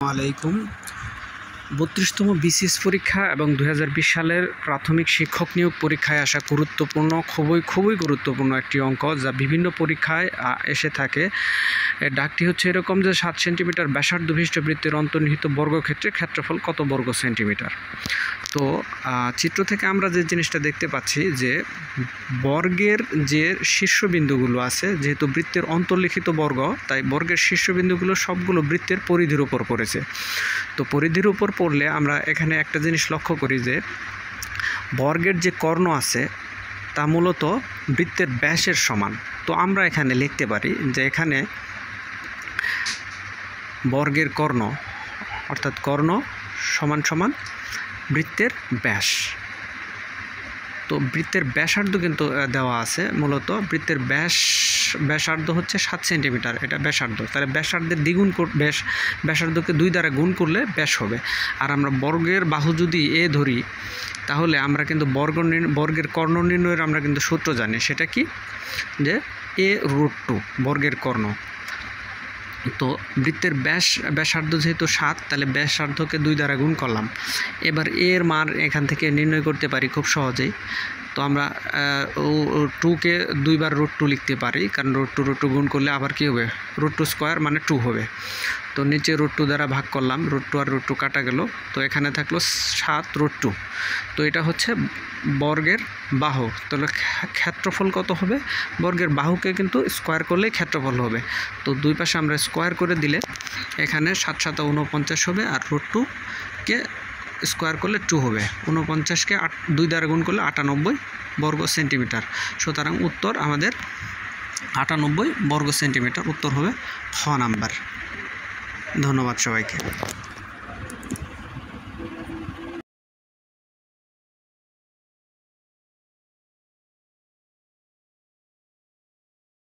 আলাইকুম 32তম বিসিএস পরীক্ষা এবং 2020 সালের প্রাথমিক শিক্ষক নিয়োগ পরীক্ষায় আসা গুরুত্বপূর্ণ খুবই গুরুত্বপূর্ণ একটি অঙ্ক যা বিভিন্ন পরীক্ষায় এসে থাকে। এর ডাকটি হচ্ছে এরকম যে 7 সেন্টিমিটার ব্যাসার্ধ বিশিষ্ট বৃত্তের অন্তর্নিহিত বর্গক্ষেত্রের ক্ষেত্রফল কত বর্গ সেন্টিমিটার। তো চিত্র থেকে আমরা যে জিনিসটা দেখতে পাচ্ছি যে বর্গের যে শীর্ষবিন্দুগুলো আছে, যেহেতু বৃত্তের অন্তর্লিখিত বর্গ তাই বর্গের শীর্ষবিন্দুগুলো সবগুলো বৃত্তের পরিধির উপর পড়েছে। তো পরিধির উপর পড়লে আমরা এখানে একটা জিনিস লক্ষ্য করি যে বর্গের যে কর্ণ আছে তা মূলত বৃত্তের ব্যাসের সমান। তো আমরা এখানে লিখতে পারি যে এখানে বর্গের কর্ণ অর্থাৎ কর্ণ সমান সমান বৃত্তের ব্যাস। তো বৃত্তের ব্যাসার্ধ কিন্তু দেওয়া আছে, মূলত বৃত্তের ব্যাসার্ধ হচ্ছে 7 সেন্টিমিটার, এটা ব্যাসার্ধ। তাহলে ব্যাসার্ধের দ্বিগুণ ব্যাসার্ধকে 2 দ্বারা গুণ করলে ব্যাস হবে। আর আমরা বর্গের বাহু যদি এ ধরি তাহলে আমরা কিন্তু বর্গের কর্ণ নির্ণয়ের আমরা কিন্তু সূত্র জানি, সেটা কি যে a√2 বর্গের কর্ণ। তো বৃত্তের ব্যাসার্ধ যেহেতু 7, তাহলে ব্যাসার্ধকে 2 দ্বারা গুণ করলাম। এবার এর মান এখান থেকে নির্ণয় করতে পারি খুব সহজেই। তো আমরা 2কে 2 বার √2 লিখতে পারি, কারণ √2 গুণ করলে আবার কী হবে, √2² মানে 2 হবে। তো নিচে √2 দ্বারা ভাগ করলাম, √2 আর √2 কাটা গেল, তো এখানে থাকলো 7√2। তো এটা হচ্ছে বর্গের বাহু। তাহলে ক্ষেত্রফল কত হবে, বর্গের বাহুকে কিন্তু স্কোয়ার করলেই ক্ষেত্রফল হবে। তো দুই পাশে আমরা স্কোয়ার করে দিলে এখানে 7 × 7 = 49 হবে, আর √2কে স্কোয়ার করলে 2 হবে। 49কে 2 দ্বারা গুণ করলে 98 বর্গ সেন্টিমিটার। সুতরাং উত্তর আমাদের 98 বর্গ সেন্টিমিটার। উত্তর হবে খ নাম্বার। ধন্যবাদ সবাইকে।